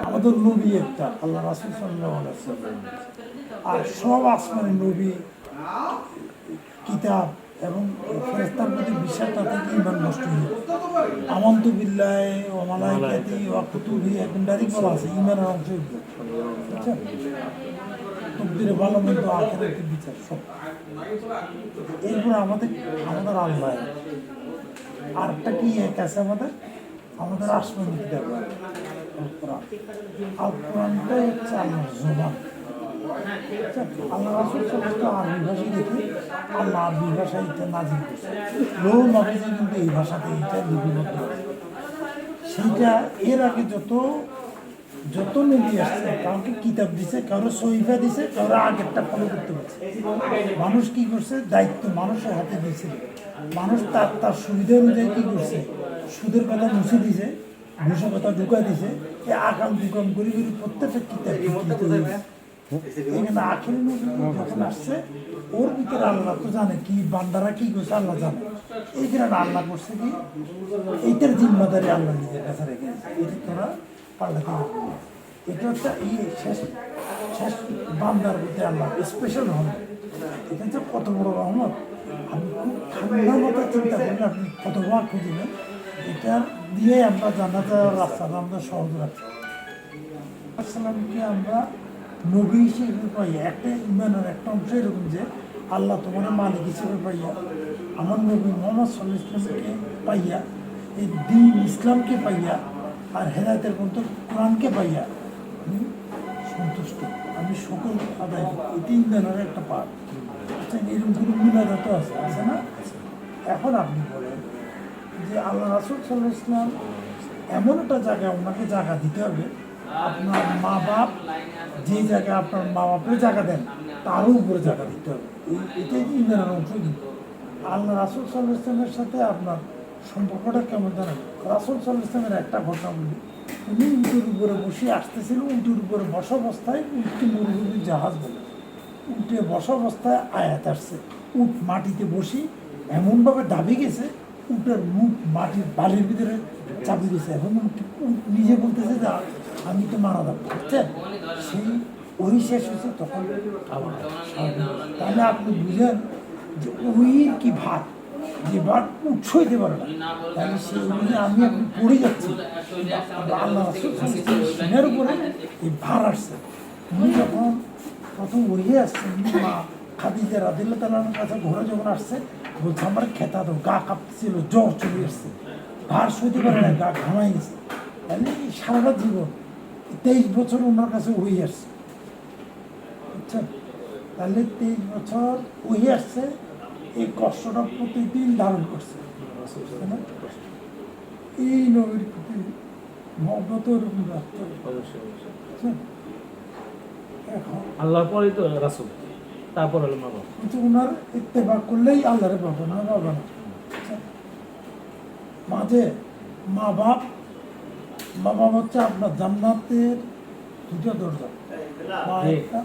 আমাদের নবী একটা, আল্লাহ রাসূল সাল্লাল্লাহু আলাইহি ওয়াসাল্লাম, আর সব আসমানি নবী, কিতাব এবং ফেরেশতার প্রতি বিশ্বাসটা থেকে ঈমান নষ্ট হয়ে যায়। আমানতু বিল্লাহি ওয়া মালাইকাতিহি ওয়া কুতুবিহি, একদম ডাইরেক্ট বলা আছে ঈমানের অংশ এগুলো। বুঝছেন? তকদিরে ভালো মন্দ, আখিরাতের বিচার সব। এরপর আমাদের আল্লাহ, আরেকটা কি এক আছে আমাদের আসমানি কিতাব আল কোরআন। আল কোরআনটাই হচ্ছে আল্লাহর জবান। আল্লাহ রাসূল সাল্লাল্লাহু আরবি ভাষায় দেখে আল্লাহ আরবি ভাষায় এটা নাজিল করছে। লৌহ মাহফুজে কিন্তু এই ভাষাতে এটা লিপিবদ্ধ আছে। সেইটা এর আগে যত নবী আসছে, কাউকে কিতাব দিছে, কারো সহিফা দিছে, কারো আগেরটা ফলো করতে পারছে। মানুষ কি করছে, দায়িত্ব মানুষের হাতে দিয়েছিল। মানুষ তার সুবিধা অনুযায়ী কি করছে, সুদের কথা মুছে দিছে, ঘুষের কথা ঢুকা দিছে, এই আকাম দুকাম করে প্রত্যেকটা কিতাব এখানে আখেরি নবী যখন আসছে, ওর ভিতরে আল্লাহ তো জানে কি বান্দারা কি করছে, আল্লাহ জানে। এইখানে আল্লাহ করছে কি, এইটার জিম্মাদারি আল্লাহ নিজের কাছে রেখে দিচ্ছে। এটা তোরা পাল্টাতে পারবি না। এটা হচ্ছে এই শেষ বান্দার প্রতি আল্লাহ স্পেশাল রহমত। এটা হচ্ছে কত বড় রহমত। আপনি খুব ঠান্ডার মতো চিন্তা করলে আপনি কতবার খুঁজবেন। এটা দিয়ে আমরা জানাতে রাস্তাটা আমরা সহজ রাখছি। আসসালামকে আমরা নবী হিসেবে পাইয়া, একটা ইমানের একটা অংশ এরকম যে আল্লাহ তোমার মালিক হিসেবে পাইয়া, আমার নবী মুহাম্মদ সাল্লাল্লাহু আলাইহি ওয়াসাল্লামকে পাইয়া, এই দ্বীন ইসলামকে পাইয়া, আর হেদায়েতের গ্রন্থ কোরআনকে পাইয়া আমি সন্তুষ্ট, আমি সকল আদায় করি। এটি ইমানের একটা পার্ট। আচ্ছা, এরকম কোনো মিলাদা তো আছে না? এখন আপনি বলেন যে আল্লাহ রাসূল সাল্লাল্লাহু আলাইহি ওয়াসাল্লাম এমন একটা জায়গায় ওনাকে জায়গা দিতে হবে, আপনার মা বাপ যে জায়গায় আপনার মা বাপের জায়গা দেন তারও উপরে জায়গা দিতে হবে। এটাই ইমানের অংশ। কিন্তু আল্লাহ রাসূল সাল্লাল্লাহু আলাইহি ওয়াসাল্লামের সাথে আপনার সম্পর্কটা কেমন জানেন? রাসূল সাল্লাল্লাহু আলাইহি ওয়াসাল্লামের একটা ঘটনা বলি। উনি উটের উপরে বসে আসতেছিল, উটের উপরে বসা অবস্থায় উটকে মরুভূমির জাহাজ বলে, উঠে বসা অবস্থায় আয়াত আসছে। উট মাটিতে বসি এমনভাবে দাবি গেছে, উটের মুখ মাটির বালির ভিতরে চাপি গেছে এবং উট নিজে বলতেছে যে আমি তো মারা যাবো। বুঝছেন? সেই ওই শেষ হয়েছে তখন। তাহলে আপনি বুঝেন যে ওই কি ভাত, যে ভাত উৎস হইতে পারে না, তাহলে সেই অনুযায়ী আমি আপনি পড়ে যাচ্ছি। আল্লাহ রাসূল সিনার উপরে এই ভার আসছে। উনি যখন প্রথম ওই আসছে, মা খাদিজা রাদিয়াল্লাহু তাআলার কাছে ঘোরা যখন আসছে, বলছে আমার খেতা দাও, গা কাঁপছিল, জ্বর চলে এসছে, ভার সইতে পারে না, গা ঘামাই গেছে। তাহলে এই সারাটা জীবন 23 বছর ওনার কাছে ওই আসছে। বুঝছেন? তাহলে 23 বছর ওই আসছে, এই কষ্টটা প্রতিদিন ধারণ করছে। এই নবীর প্রতি মহব্বত এরকম রাখতে হবে। এখন আল্লাহর পরেই তো রাসূল, তারপর হলো মা বাবা। কিন্তু ওনার ইত্তেবা করলেই আল্লাহরে পাবো না, বাবা না। মাঝে মা বাপ হচ্ছে আপনার জান্নাতের দুটো দরজা। মা একটা